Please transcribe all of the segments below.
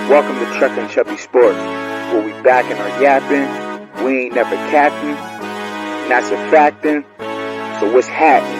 Welcome to Truck and Chubby Sports, where we back in our yapping, we ain't never capping, and that's a factin', so what's happening?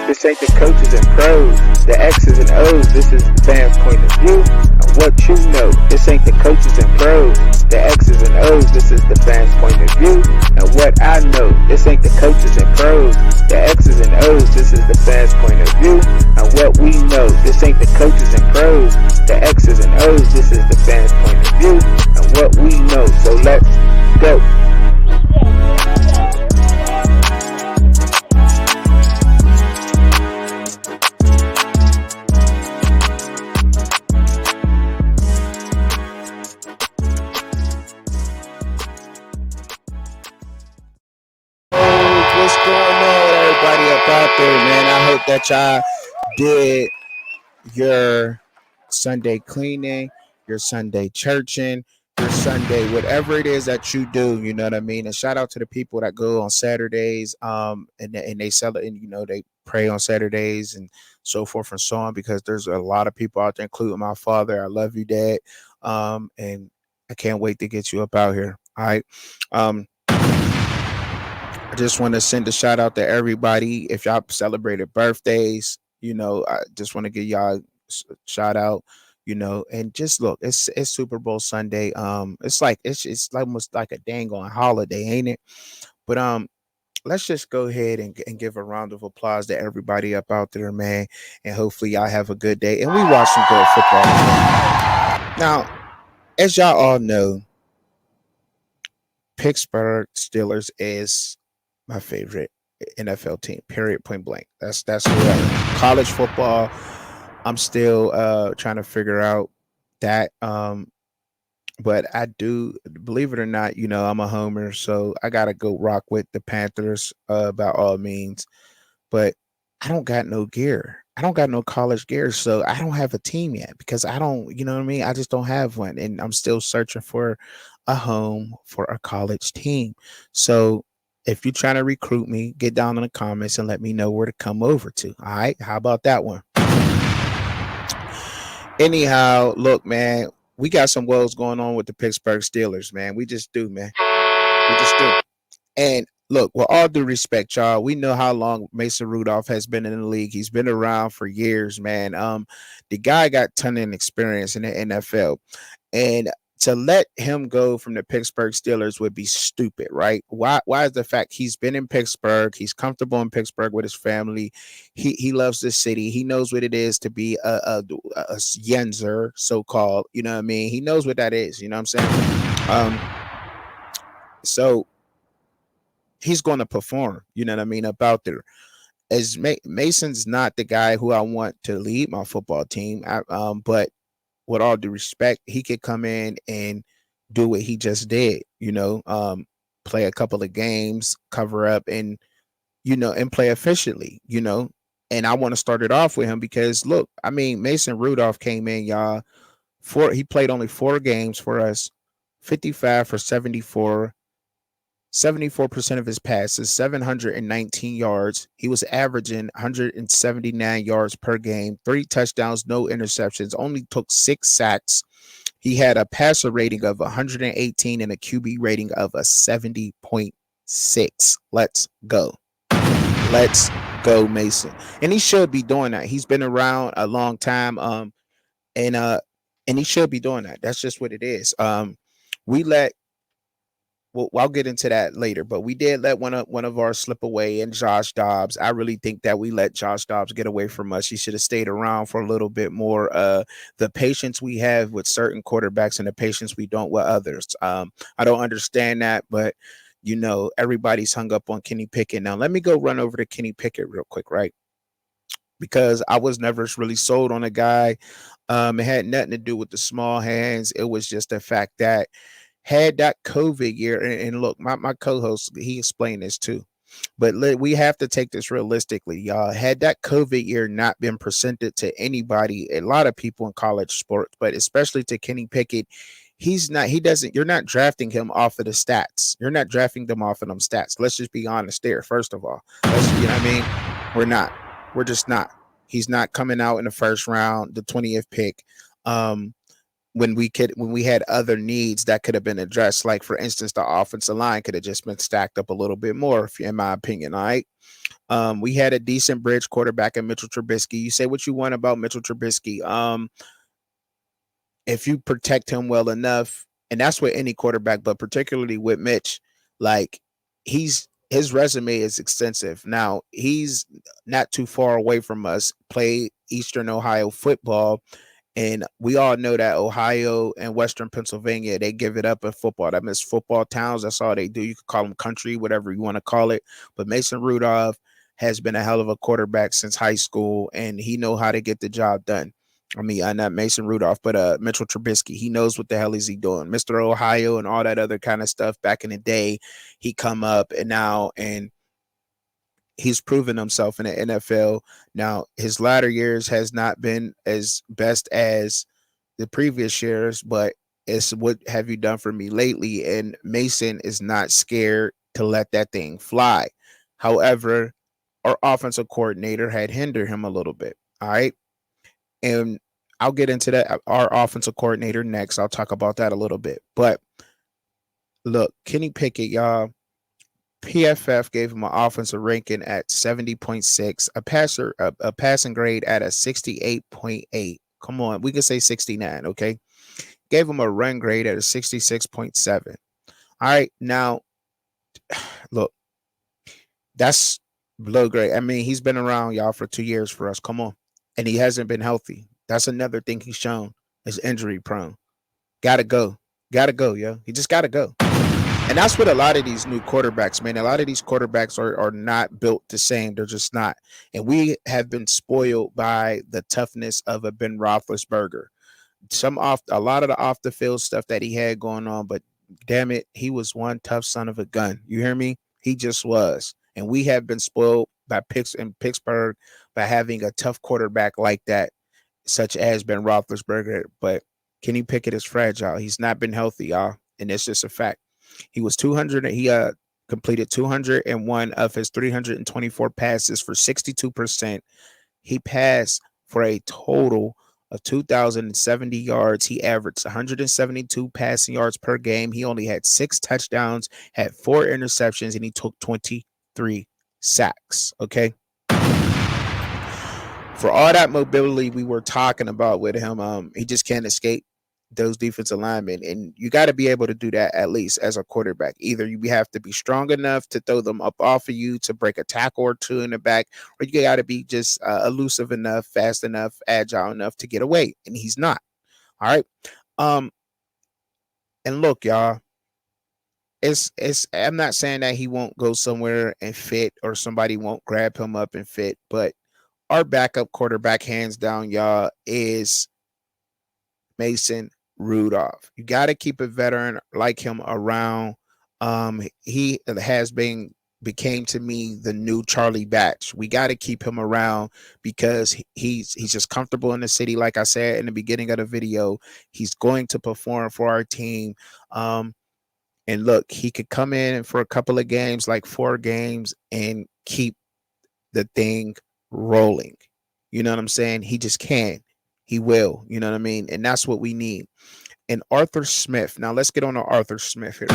This ain't the coaches and pros, the X's and O's, this is the fans' point of view, and what you know. This ain't the coaches and pros, the X's and O's, this is the fans' point of view, and what I know. This ain't the coaches and pros, the X's and O's, this is the fans' point of view, and what we know. This ain't the coaches and pros, the X's and O's, this is the fans' point of view, and what we know. So let's go. What's going on, everybody up out there, man? I hope that y'all did your Sunday cleaning, your Sunday churching, your Sunday, whatever it is that you do, you know what I mean? And shout out to the people that go on Saturdays, and they sell it, and they pray on Saturdays and so forth and so on, because there's a lot of people out there, including my father. I love you, Dad. And I can't wait to get you up out here. All right. I just want to send a shout out to everybody. If y'all celebrated birthdays, I just want to give y'all a shout out, and just look, it's Super Bowl Sunday. It's almost like a dang on holiday, ain't it? But let's just go ahead and give a round of applause to everybody up out there, man. And hopefully y'all have a good day. And we watch some good football. Now, as y'all all know, Pittsburgh Steelers is my favorite NFL team, period, point blank. That's who I am. College football, I'm still trying to figure out that. But I do, believe it or not, I'm a homer, so I gotta go rock with the Panthers by all means. But I don't got no gear. I don't got no college gear, so I don't have a team yet, because I don't, you know what I mean? I just don't have one, and I'm still searching for a home for a college team. So if you're trying to recruit me, get down in the comments and let me know where to come over to. All right, how about that one? Anyhow, look, man, we got some woes going on with the Pittsburgh Steelers, man. We just do, man. We just do. And look, with all due respect, y'all, we know how long Mason Rudolph has been in the league. He's been around for years, man. The guy got ton of experience in the NFL, and to let him go from the Pittsburgh Steelers would be stupid, right? Why is the fact he's been in Pittsburgh, he's comfortable in Pittsburgh with his family, he loves the city, he knows what it is to be a Yenzer, so-called, you know what I mean? He knows what that is, you know what I'm saying? So he's going to perform, you know what I mean, about there. As Mason's not the guy who I want to lead my football team, but with all due respect, he could come in and do what he just did, play a couple of games, cover up, and and play efficiently, and I want to start it off with him because look, I mean, Mason Rudolph came in, y'all, he played only 4 games for us, 55 for 74, 74% of his passes, 719 yards. He was averaging 179 yards per game, 3 touchdowns, no interceptions, only took 6 sacks. He had a passer rating of 118 and a QB rating of a 70.6. Let's go. Let's go, Mason. And he should be doing that. He's been around a long time. And he should be doing that. That's just what it is. Well, I'll get into that later, but we did let one of ours slip away, and Josh Dobbs. I really think that we let Josh Dobbs get away from us. He should have stayed around for a little bit more. The patience we have with certain quarterbacks and the patience we don't with others. I don't understand that, but everybody's hung up on Kenny Pickett. Now, let me go run over to Kenny Pickett real quick, right? Because I was never really sold on a guy. It had nothing to do with the small hands. It was just the fact that had that COVID year, and look, my co-host, he explained this too, but we have to take this realistically, y'all. Had that COVID year not been presented to anybody, a lot of people in college sports, but especially to Kenny Pickett, He's not. He doesn't. You're not drafting him off of the stats. You're not drafting them off of them stats. Let's just be honest there. First of all, you know what I mean. We're not. We're just not. He's not coming out in the first round, the 20th pick. When we had other needs that could have been addressed, like for instance, the offensive line could have just been stacked up a little bit more, in my opinion. All right. We had a decent bridge quarterback in Mitchell Trubisky. You say what you want about Mitchell Trubisky. If you protect him well enough, and that's with any quarterback, but particularly with Mitch, like his resume is extensive. Now he's not too far away from us. Play Eastern Ohio football, and we all know that Ohio and Western Pennsylvania, they give it up in football. That means football towns. That's all they do. You could call them country, whatever you want to call it. But Mason Rudolph has been a hell of a quarterback since high school, and he know how to get the job done. I mean, not Mason Rudolph, but Mitchell Trubisky. He knows what the hell is he doing. Mr. Ohio and all that other kind of stuff back in the day, he come up and he's proven himself in the NFL. Now, his latter years has not been as best as the previous years, but it's what have you done for me lately? And Mason is not scared to let that thing fly. However, our offensive coordinator had hindered him a little bit. All right. And I'll get into that. Our offensive coordinator next. I'll talk about that a little bit. But look, Kenny Pickett, y'all, PFF gave him an offensive ranking at 70.6, a passing grade at a 68.8. Come on, we can say 69, okay? Gave him a run grade at a 66.7. All right, now, look, that's low grade. I mean, he's been around, y'all, for 2 years for us. Come on. And he hasn't been healthy. That's another thing he's shown is injury prone. Gotta go. Gotta go, yo. He just gotta go. And that's what a lot of these new quarterbacks, man. A lot of these quarterbacks are not built the same. They're just not. And we have been spoiled by the toughness of a Ben Roethlisberger. A lot of the off the field stuff that he had going on, but damn it, he was one tough son of a gun. You hear me? He just was. And we have been spoiled by Pittsburgh by having a tough quarterback like that, such as Ben Roethlisberger. But Kenny Pickett is fragile. He's not been healthy, y'all. And it's just a fact. He was 200. He completed 201 of his 324 passes for 62%. He passed for a total of 2,070 yards. He averaged 172 passing yards per game. He only had 6 touchdowns, had 4 interceptions, and he took 23 sacks. Okay. For all that mobility we were talking about with him, he just can't escape those defensive linemen, and you got to be able to do that at least as a quarterback. Either you have to be strong enough to throw them up off of you to break a tackle or two in the back, or you got to be just elusive enough, fast enough, agile enough to get away, and he's not. All right. And look, y'all, it's I'm not saying that he won't go somewhere and fit or somebody won't grab him up and fit, but our backup quarterback, hands down, y'all, is Mason Rudolph. You got to keep a veteran like him around. He became to me the new Charlie Batch. We got to keep him around because he's just comfortable in the city. Like I said in the beginning of the video, he's going to perform for our team. And look, he could come in for a couple of games, like 4 games, and keep the thing rolling. You know what I'm saying? He just can. He will. You know what I mean? And that's what we need. And Arthur Smith. Now let's get on to Arthur Smith here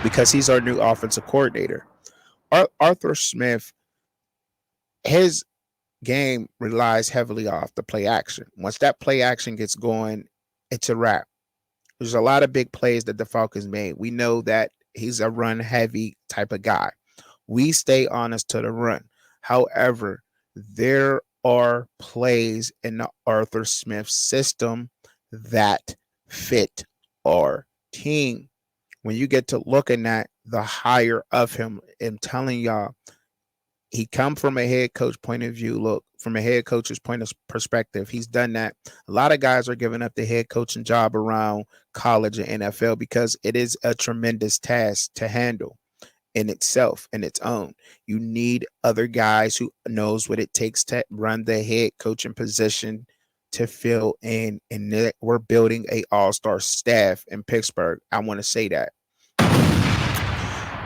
because he's our new offensive coordinator. Arthur Smith, his game relies heavily off the play action. Once that play action gets going, it's a wrap. There's a lot of big plays that the Falcons made. We know that he's a run heavy type of guy. We stay honest to the run. However, there are plays in the Arthur Smith system that fit our team. When you get to looking at the hire of him, I'm telling y'all, he come from a head coach point of view. Look, from a head coach's point of perspective, he's done that. A lot of guys are giving up the head coaching job around college and NFL because it is a tremendous task to handle in itself, in its own. You need other guys who knows what it takes to run the head coaching position to fill in, and we're building a all-star staff in Pittsburgh. I want to say that.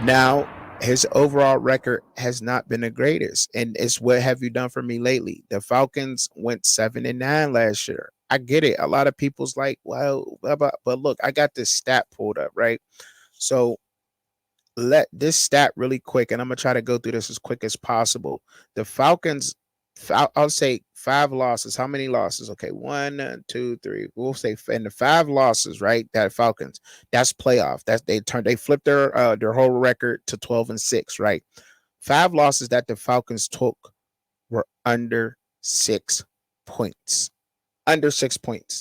Now, his overall record has not been the greatest, and it's what have you done for me lately? The Falcons went 7-9 last year. I get it. A lot of people's like, well, but look, I got this stat pulled up, right? So let this stat really quick, and I'm gonna try to go through this as quick as possible. The Falcons, I'll say 5 losses. How many losses? Okay, 1, 2, 3. We'll say in the 5 losses, right? That Falcons, that's playoff. That's they flipped their whole record to 12-6, right? 5 losses that the Falcons took were under 6 points. Under 6 points.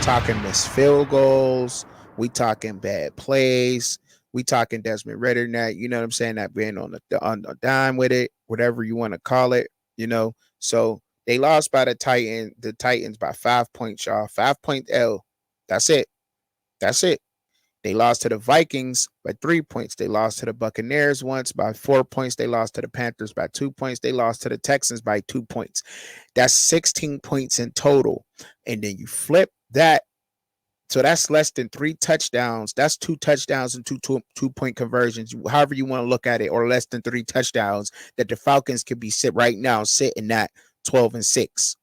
Talking missed field goals. We talking bad plays. We talking Desmond Rider, that, you know what I'm saying, that being on the dime with it, whatever you want to call it, you know. So they lost by the Titans by 5 points, y'all. 5-point L. That's it. That's it. They lost to the Vikings by 3 points. They lost to the Buccaneers once by 4 points. They lost to the Panthers by 2 points. They lost to the Texans by 2 points. That's 16 points in total. And then you flip that. So that's less than 3 touchdowns. That's 2 touchdowns and two-point conversions, however you want to look at it, or less than 3 touchdowns that the Falcons could be sitting at 12-6.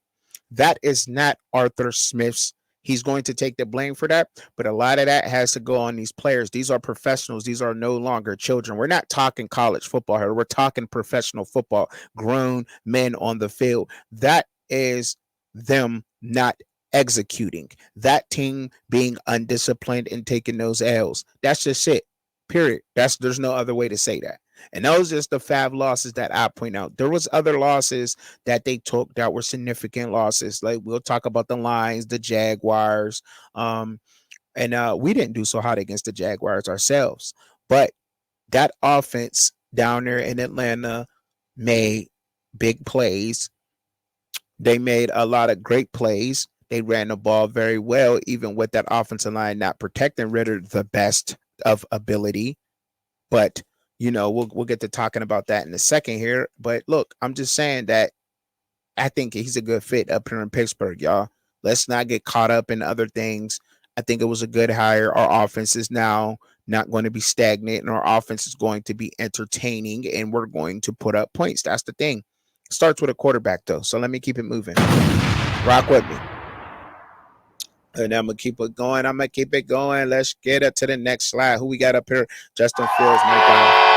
That is not Arthur Smith's. He's going to take the blame for that, but a lot of that has to go on these players. These are professionals. These are no longer children. We're not talking college football here. We're talking professional football, grown men on the field. That is them not executing, that team being undisciplined and taking those L's. That's just it. Period. There's no other way to say that. And those are just the 5 losses that I point out. There was other losses that they took that were significant losses. Like we'll talk about the Lions, the Jaguars, and we didn't do so hot against the Jaguars ourselves. But that offense down there in Atlanta made big plays. They made a lot of great plays. They ran the ball very well, even with that offensive line not protecting Ritter the best of ability. But, you know, we'll get to talking about that in a second here. But look, I'm just saying that I think he's a good fit up here in Pittsburgh, y'all. Let's not get caught up in other things. I think it was a good hire. Our offense is now not going to be stagnant, and our offense is going to be entertaining, and we're going to put up points. That's the thing. It starts with a quarterback, though. So let me keep it moving. Rock with me. And I'm going to keep it going. Let's get it to the next slide. Who we got up here? Justin Fields, my guy.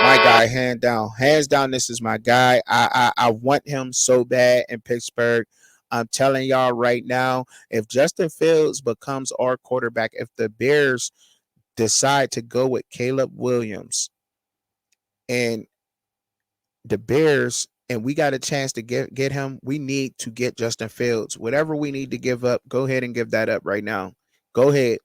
My guy, hands down, this is my guy. I want him so bad in Pittsburgh. I'm telling y'all right now, if Justin Fields becomes our quarterback, if the Bears decide to go with Caleb Williams and the Bears, and we got a chance to get him, we need to get Justin Fields. Whatever we need to give up, go ahead and give that up right now. Go ahead.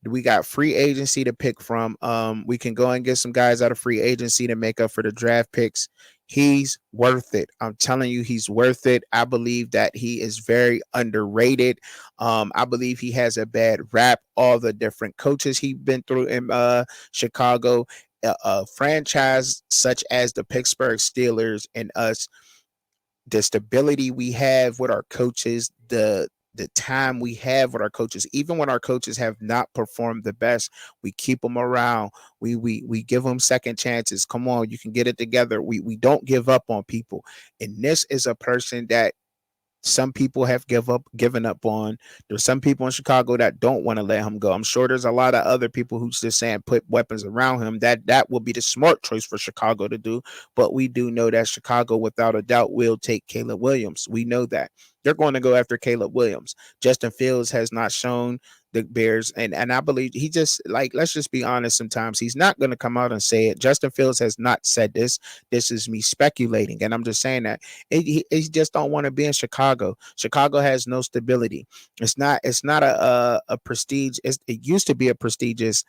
We got free agency to pick from. We can go and get some guys out of free agency to make up for the draft picks. He's worth it. I'm telling you, he's worth it. I believe that he is very underrated. I believe he has a bad rap. All the different coaches he's been through in Chicago, a franchise such as the Pittsburgh Steelers and us, the stability we have with our coaches, the time we have with our coaches, even when our coaches have not performed the best, we keep them around. We give them second chances. Come on, you can get it together. We don't give up on people. And this is a person that some people have given up on. There's some people in Chicago that don't want to let him go. I'm sure there's a lot of other people who's just saying put weapons around him. That will be the smart choice for Chicago to do. But we do know that Chicago, without a doubt, will take Caleb Williams. We know that. They're going to go after Caleb Williams. Justin Fields has not shown the Bears, and I believe he just, like, let's just be honest, sometimes he's not going to come out and say it. Justin Fields has not said this. This is me speculating, and I'm just saying that he just don't want to be in Chicago. Chicago has no stability. It's not a prestige. It used to be a prestigious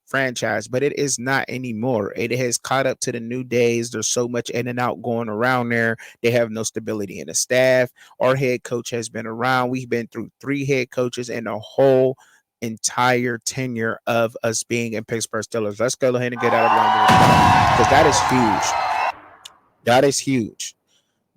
franchise, but it is not anymore. It has caught up to the new days. There's so much in and out going around there. They have no stability in the staff. Our head coach has been around. We've been through 3 head coaches and a whole entire tenure of us being in Pittsburgh Steelers. Let's go ahead and get out of London because that is huge. That is huge.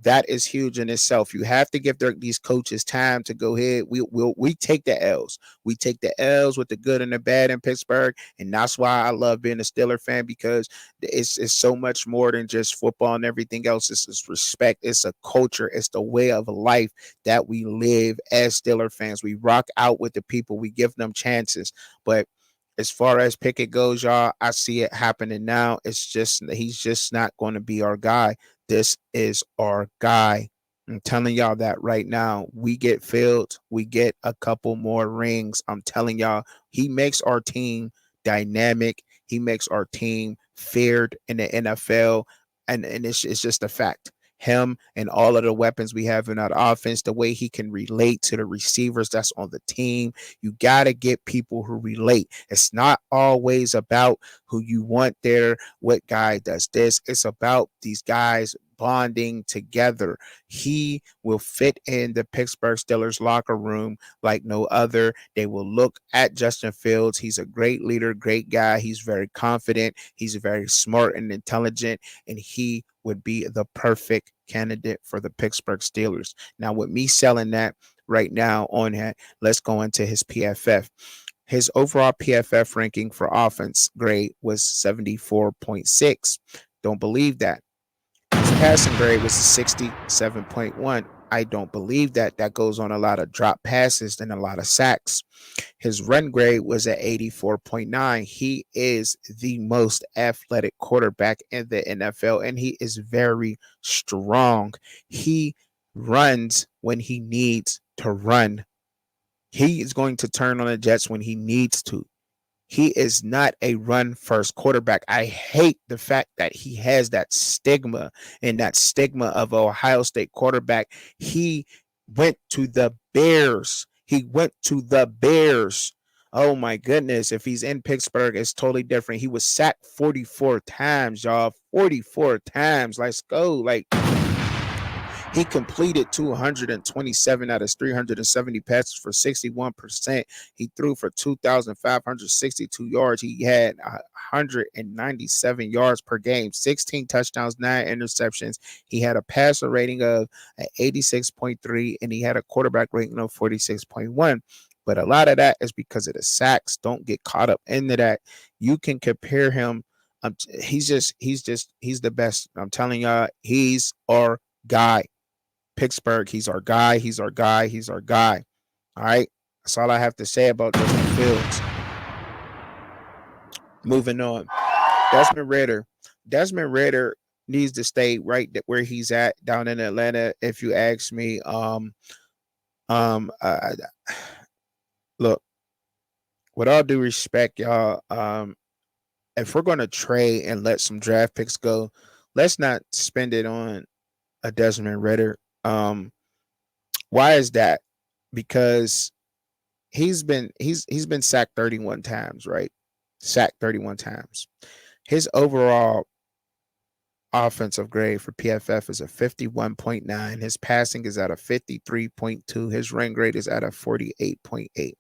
That is huge in itself. You have to give these coaches time to go ahead. We take the L's. We take the L's with the good and the bad in Pittsburgh, and that's why I love being a Steeler fan, because it's so much more than just football and everything else. It's respect. It's a culture. It's the way of life that we live as Steeler fans. We rock out with the people. We give them chances, but as far as Pickett goes, y'all, I see it happening now. It's just he's just not going to be our guy. This is our guy. I'm telling y'all that right now. We get Fields, we get a couple more rings. I'm telling y'all, he makes our team dynamic. He makes our team feared in the NFL, and it's just a fact. Him and all of the weapons we have in our offense, the way he can relate to the receivers that's on the team. You got to get people who relate. It's not always about who you want there, what guy does this. It's about these guys bonding together. He will fit in the Pittsburgh Steelers locker room like no other. They will look at Justin Fields. He's a great leader, great guy. He's very confident. He's very smart and intelligent, and he would be the perfect candidate for the Pittsburgh Steelers. Now, with me selling that right now on that, let's go into his PFF. His overall PFF ranking for offense grade was 74.6. Don't believe that. His passing grade was 67.1. I don't believe that. That goes on a lot of drop passes and a lot of sacks. His run grade was at 84.9. He is the most athletic quarterback in the NFL, and he is very strong. He runs when he needs to run. He is going to turn on the Jets when he needs to. He is not a run first quarterback. I hate the fact that he has that stigma, and that stigma of Ohio State quarterback. He went to the Bears. He went to the Bears. Oh my goodness. If he's in Pittsburgh, it's totally different. He was sacked 44 times, y'all. 44 times. Let's go. Like, he completed 227 out of 370 passes for 61%. He threw for 2,562 yards. He had 197 yards per game, 16 touchdowns, 9 interceptions. He had a passer rating of 86.3, and he had a quarterback rating of 46.1. But a lot of that is because of the sacks. Don't get caught up into that. You can compare him. He's the best. I'm telling y'all, he's our guy. Pittsburgh, he's our guy. He's our guy. He's our guy. All right. That's all I have to say about Justin Fields. Moving on. Desmond Rider. Desmond Rider needs to stay right where he's at down in Atlanta. If you ask me, look, with all due respect, y'all, if we're gonna trade and let some draft picks go, let's not spend it on a Desmond Rider. Why is that? Because he's been sacked 31 times, right? Sacked 31 times. His overall offensive grade for PFF is a 51.9. His passing is at a 53.2. His run grade is at a 48.8.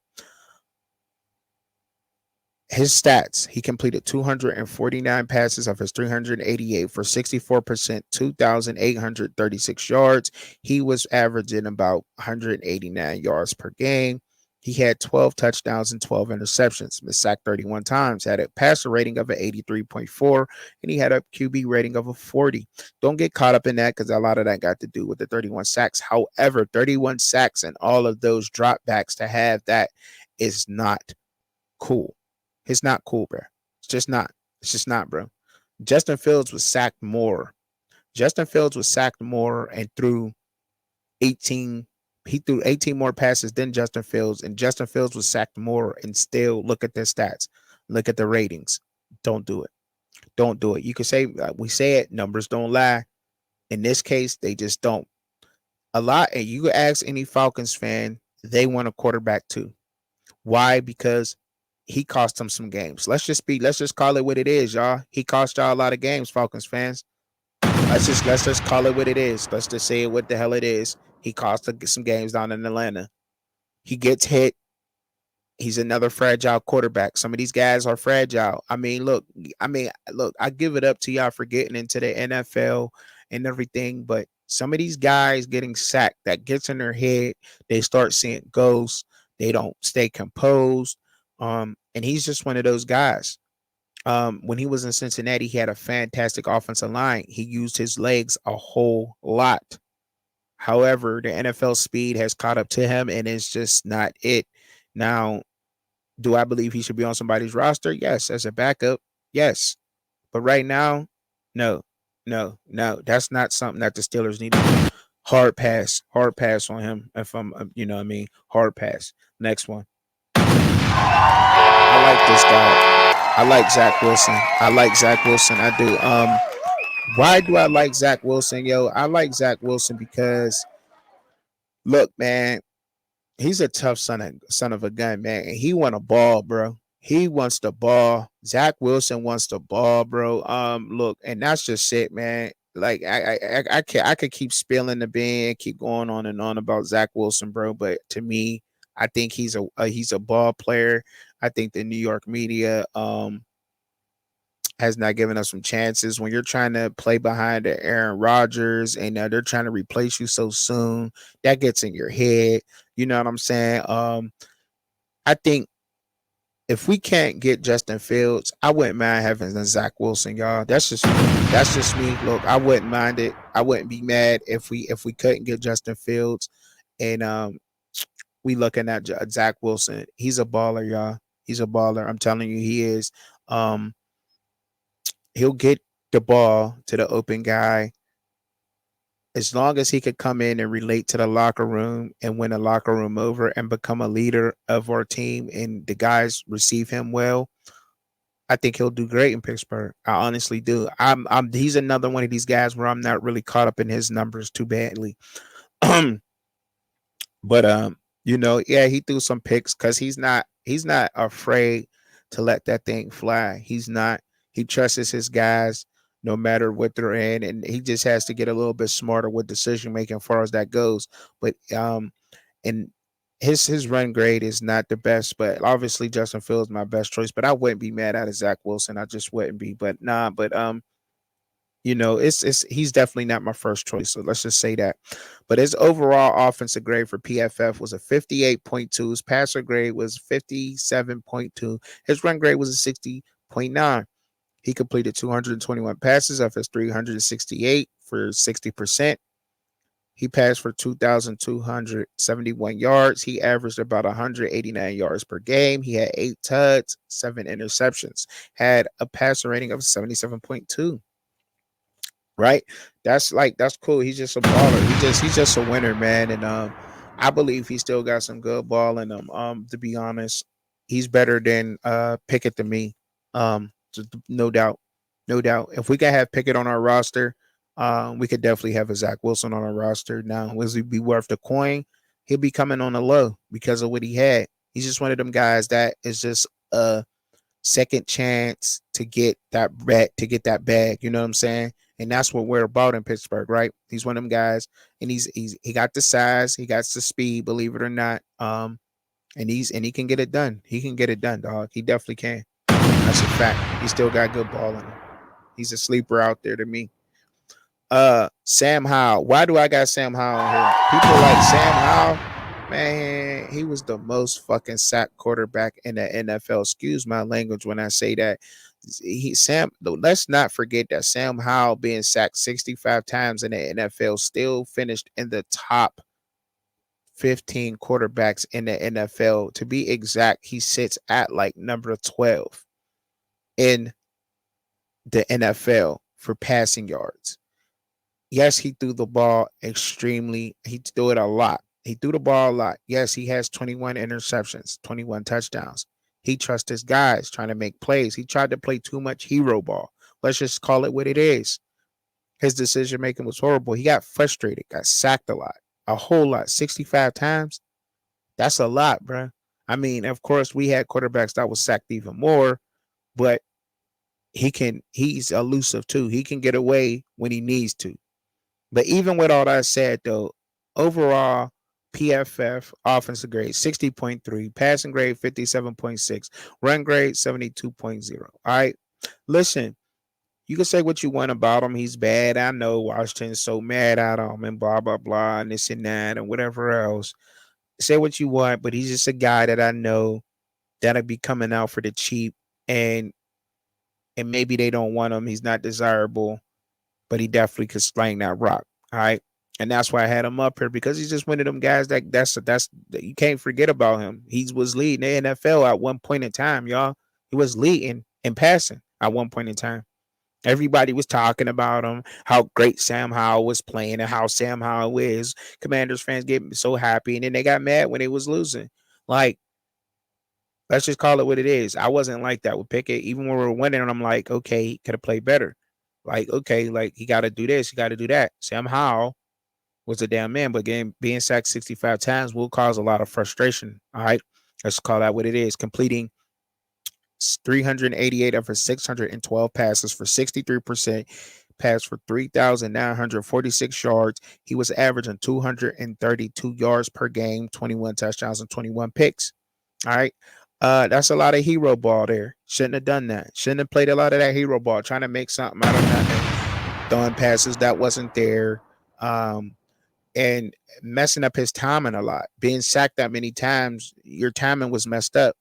His stats: he completed 249 passes of his 388 for 64%, 2,836 yards. He was averaging about 189 yards per game. He had 12 touchdowns and 12 interceptions. Was sacked 31 times. Had a passer rating of an 83.4, and he had a QB rating of a 40. Don't get caught up in that, because a lot of that got to do with the 31 sacks. However, 31 sacks and all of those dropbacks, to have that is not cool. It's not cool, bro. It's just not. It's just not, bro. Justin Fields was sacked more. Justin Fields was sacked more and threw 18. He threw 18 more passes than Justin Fields, and Justin Fields was sacked more, and still look at their stats. Look at the ratings. Don't do it. Don't do it. You could say, we say it, numbers don't lie. In this case, they just don't. A lot, and you could ask any Falcons fan, they want a quarterback too. Why? Because he cost them some games. Let's just call it what it is, y'all. He cost y'all a lot of games, Falcons fans. Let's just call it what it is. Let's just say it what the hell it is. He cost some games down in Atlanta. He gets hit. He's another fragile quarterback. Some of these guys are fragile. Look, I give it up to y'all for getting into the NFL and everything, but Some of these guys getting sacked, that gets in their head. They start seeing ghosts. They don't stay composed. And he's just one of those guys. When he was in Cincinnati, he had a fantastic offensive line. He used his legs a whole lot. However, the NFL speed has caught up to him, and it's just not it. Now, do I believe he should be on somebody's roster? Yes. As a backup, yes. But right now, no, no. That's not something that the Steelers need to do. Hard pass on him. If I'm, you know what I mean, hard pass. Next one. I like this guy. I like Zack Wilson. I like Zack Wilson. I do. Why do I like Zack Wilson, yo? I like Zack Wilson because, look, man, he's a tough son of a gun, man. And he want a ball, bro. He wants the ball. Zack Wilson wants the ball, bro. Look, and that's just it, man. Like I could keep spilling the bean, keep going on and on about Zack Wilson, bro. But to me, I think he's a ball player. I think the New York media has not given us some chances. When you're trying to play behind the Aaron Rodgers and they're trying to replace you so soon, that gets in your head. You know what I'm saying? I think if we can't get Justin Fields, I wouldn't mind having a Zack Wilson, y'all. That's just me. That's just me. Look, I wouldn't mind it. I wouldn't be mad if we couldn't get Justin Fields, and we looking at Zack Wilson. He's a baller, y'all. He's a baller. I'm telling you, he is. Um, he'll get the ball to the open guy as long as he could come in and relate to the locker room and win the locker room over and become a leader of our team and the guys receive him well. I think he'll do great in Pittsburgh. I honestly do. He's another one of these guys where I'm not really caught up in his numbers too badly. But yeah, he threw some picks because he's not afraid to let that thing fly. He's not. He trusts his guys no matter what they're in, and he just has to get a little bit smarter with decision making as far as that goes. But and his run grade is not the best, but obviously Justin Fields is my best choice. But I wouldn't be mad at Zach Wilson. I just wouldn't be. But nah, but it's he's definitely not my first choice. So let's just say that. But his overall offensive grade for PFF was a 58.2. His passer grade was 57.2. His run grade was a 60.9. He completed 221 passes of his 368 for 60%. He passed for 2,271 yards. He averaged about 189 yards per game. He had 8 tuds, 7 interceptions, had a passer rating of 77.2. Right? That's cool. He's just a baller. He's just a winner, man. And I believe he still got some good ball in him. To be honest, he's better than Pickett to me. No doubt. No doubt. If we could have Pickett on our roster, we could definitely have a Zach Wilson on our roster. Now, will he be worth the coin? He'll be coming on the low because of what he had. He's just one of them guys that is just a second chance to get that bag. You know what I'm saying? And that's what we're about in Pittsburgh, right? He's one of them guys, and he got the size, he got the speed, believe it or not. And he can get it done. He can get it done, dog. He definitely can. That's a fact. He still got good ball in him. He's a sleeper out there to me. Sam Howell. Why do I got Sam Howell in here? People like Sam Howell, man, he was the most fucking sacked quarterback in the NFL. Excuse my language when I say that. Let's not forget that Sam Howell being sacked 65 times in the NFL still finished in the top 15 quarterbacks in the NFL. To be exact, he sits at like number 12 in the NFL for passing yards. Yes, he threw the ball he threw it a lot. He threw the ball a lot. Yes, he has 21 interceptions, 21 touchdowns. He trusts his guys trying to make plays. He tried to play too much hero ball. Let's just call it what it is. His decision making was horrible. He got frustrated, got sacked a whole lot, 65 times. That's a lot, bro. I mean, of course, we had quarterbacks that was sacked even more, but he's elusive too. He can get away when he needs to. But even with all that said, though, overall, PFF offensive grade 60.3, passing grade 57.6, run grade 72.0. All right. Listen, You can say what you want about him. He's bad. I know Washington's so mad at him and blah, blah, blah, and this and that and whatever else. Say what you want, but he's just a guy that I know that'll be coming out for the cheap, and maybe they don't want him. He's not desirable, but he definitely could slang that rock. All right. And that's why I had him up here, because he's just one of them guys that's you can't forget about him. He was leading the NFL at one point in time, y'all. He was leading and passing at one point in time. Everybody was talking about him, how great Sam Howell was playing and how Sam Howell is. Commanders fans get so happy, and then they got mad when they was losing. Like, let's just call it what it is. I wasn't like that with Pickett. Even when we were winning, I'm like, okay, he could have played better. Like, okay, like he got to do this, he got to do that. Sam Howell was a damn man, but being sacked 65 times will cause a lot of frustration. All right, let's call that what it is. Completing 388 of his 612 passes for 63%, passed for 3,946 yards. He was averaging 232 yards per game, 21 touchdowns, and 21 picks. All right. That's a lot of hero ball there. Shouldn't have done that. Shouldn't have played a lot of that hero ball, trying to make something out of nothing, throwing passes that wasn't there, and messing up his timing a lot. Being sacked that many times, your timing was messed up.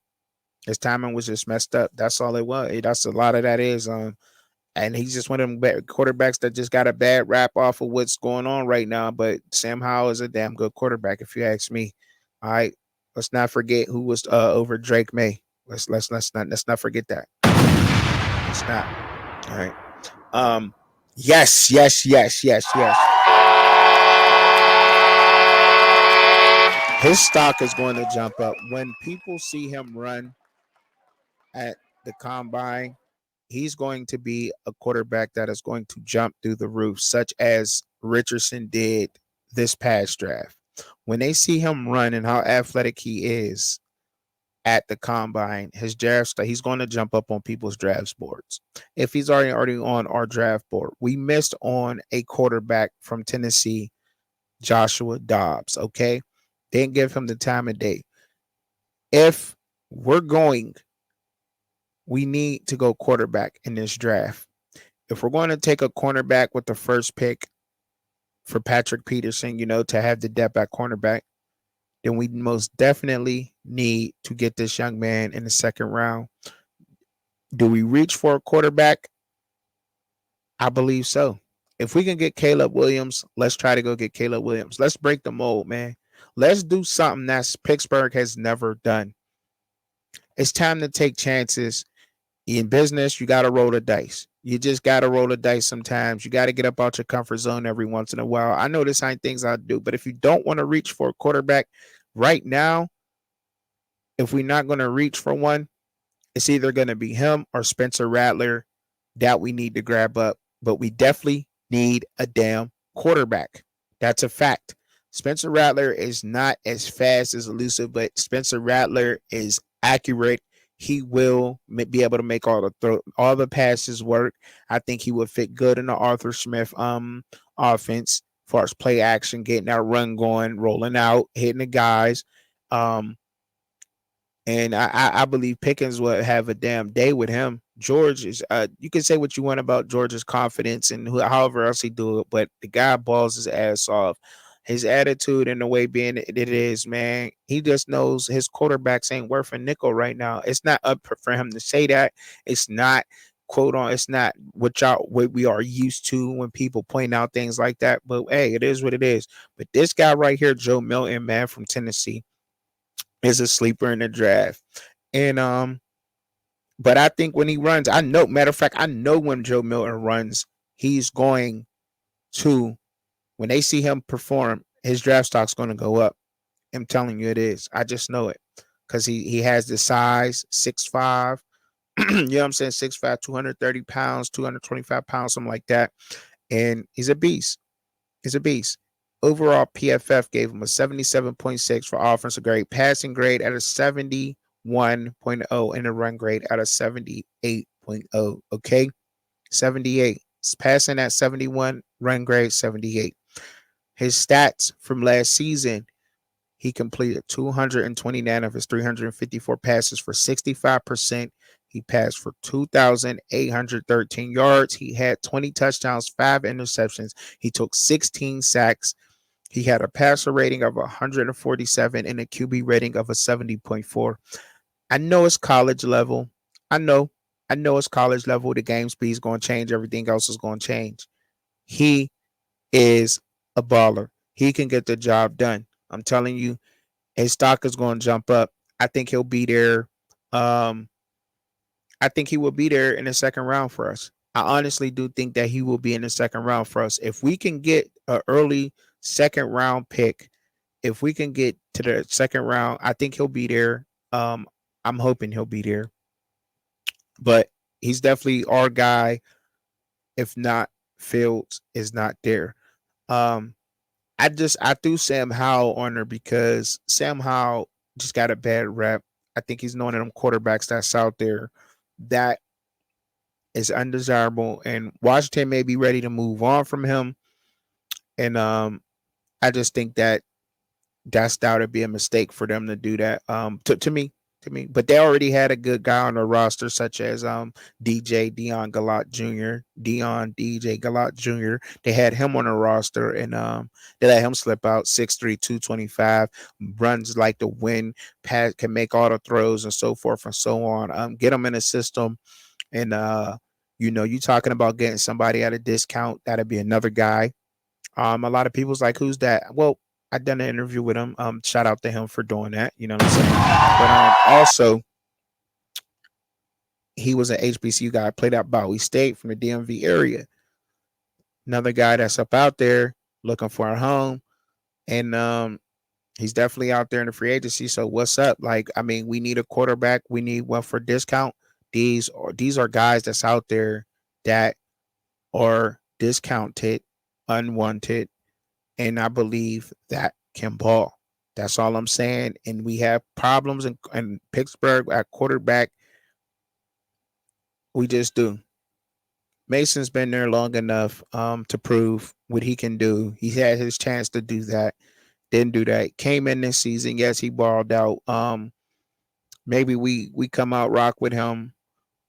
His timing was just messed up. That's all it was. That's a lot of that is. And he's just one of them quarterbacks that just got a bad rap off of what's going on right now. But Sam Howell is a damn good quarterback, if you ask me. All right. Let's not forget who was over Drake May. Let's not forget that. Let's not. All right. Yes. His stock is going to jump up when people see him run at the combine. He's going to be a quarterback that is going to jump through the roof, such as Richardson did this past draft. When they see him run and how athletic he is at the combine, his draft, he's going to jump up on people's draft boards. If he's already on our draft board, we missed on a quarterback from Tennessee, Joshua Dobbs. Okay, didn't give him the time of day. If we're going, we need to go quarterback in this draft. If we're going to take a cornerback with the first pick for Patrick Peterson, to have the depth at cornerback, then we most definitely need to get this young man in the second round. Do we reach for a quarterback? I believe so. If we can get Caleb Williams, let's try to go get Caleb Williams. Let's break the mold, man. Let's do something that Pittsburgh has never done. It's time to take chances. In business, you got to roll the dice. You just got to roll the dice sometimes. You got to get up out your comfort zone every once in a while. I know this ain't things I do, but if you don't want to reach for a quarterback right now, if we're not going to reach for one, it's either going to be him or Spencer Rattler that we need to grab up. But we definitely need a damn quarterback. That's a fact. Spencer Rattler is not as fast as elusive, but Spencer Rattler is accurate. He will be able to make all the passes work. I think he would fit good in the Arthur Smith offense, as far as play action, getting that run going, rolling out, hitting the guys. And I believe Pickens will have a damn day with him. George is you can say what you want about George's confidence and however else he do it, but the guy balls his ass off. His attitude and the way being it is, man, he just knows his quarterbacks ain't worth a nickel right now. It's not up for him to say that. It's not it's not what we are used to when people point out things like that. But hey, it is what it is. But this guy right here, Joe Milton, man, from Tennessee, is a sleeper in the draft. And but I think when he runs, matter of fact, I know when Joe Milton runs, he's going to, when they see him perform, his draft stock's going to go up. I'm telling you it is. I just know it because he has the size, 6'5", you know what I'm saying, 6'5", 230 pounds, 225 pounds, something like that. And he's a beast. He's a beast. Overall, PFF gave him a 77.6 for offensive grade, passing grade at a 71.0, and a run grade at a 78.0. Okay, 78. It's passing at 71, run grade 78. His stats from last season, he completed 229 of his 354 passes for 65%. He passed for 2,813 yards. He had 20 touchdowns, 5 interceptions. He took 16 sacks. He had a passer rating of 147 and a QB rating of a 70.4. I know it's college level. I know. I know it's college level. The game speed is going to change. Everything else is going to change. He is a baller. He can get the job done. I'm telling you, his stock is going to jump up. I think he'll be there. I think he will be there in the second round for us. I honestly do think that he will be in the second round for us. If we can get an early second round pick, if we can get to the second round, I think he'll be there. I'm hoping he'll be there. But he's definitely our guy. If not, Fields is not there. I threw Sam Howell on there because Sam Howell just got a bad rep. I think he's one of them quarterbacks that's out there that is undesirable, and Washington may be ready to move on from him. And I just think that would be a mistake for them to do that. To me. But they already had a good guy on the roster, such as Dion Galat Jr. DJ Galat Jr. They had him on the roster, and they let him slip out 6'3", 225, runs like the wind, can make all the throws and so forth and so on. Get him in the system, and you talking about getting somebody at a discount, that'd be another guy. A lot of people's like, who's that? Well, I done an interview with him. Shout out to him for doing that. You know what I'm saying? But also, he was an HBCU guy, played at Bowie State from the DMV area. Another guy that's up out there looking for a home. And he's definitely out there in the free agency. So what's up? Like, I mean, we need a quarterback. We need one for discount. These are guys that's out there that are discounted, unwanted, and I believe that can ball. That's all I'm saying. And we have problems in Pittsburgh at quarterback. We just do. Mason's been there long enough to prove what he can do. He had his chance to do that. Didn't do that. Came in this season. Yes, he balled out. Maybe we come out rock with him,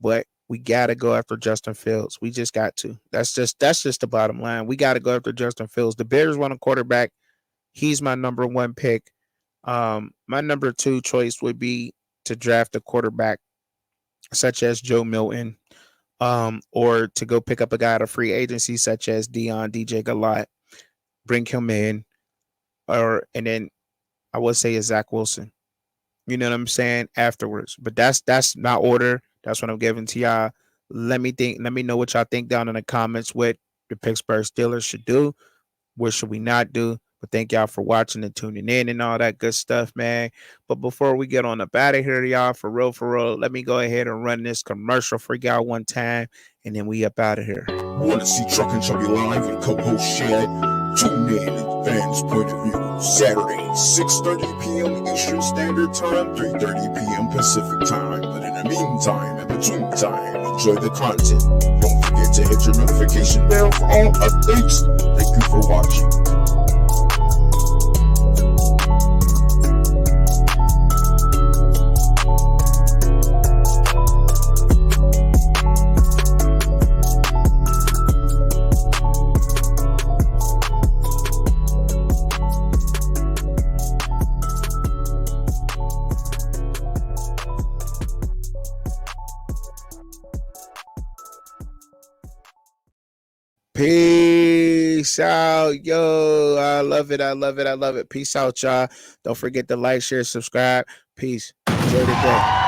but we gotta go after Justin Fields. We just got to. That's just the bottom line. We gotta go after Justin Fields. The Bears want a quarterback. He's my number one pick. My number two choice would be to draft a quarterback such as Joe Milton, or to go pick up a guy at a free agency such as DJ Galat, bring him in, and then I would say is Zack Wilson. You know what I'm saying? Afterwards. But that's my order. That's what I'm giving to y'all. Let me know what y'all think down in the comments what the Pittsburgh Steelers should do. What should we not do? But thank y'all for watching and tuning in and all that good stuff, man. But before we get on up out of here, y'all, for real, let me go ahead and run this commercial for y'all one time, and then we up out of here. Want to see Truck and Chubby live and co-host Shad? Tune in at Fans Point of View, Saturday, 6:30 p.m. Eastern Standard Time, 3:30 p.m. Pacific Time. But in the meantime, in between time, enjoy the content. Don't forget to hit your notification bell for all updates. Thank you for watching. Peace out, yo. I love it. Peace out, y'all. Don't forget to like, share, subscribe. Peace. Enjoy the day.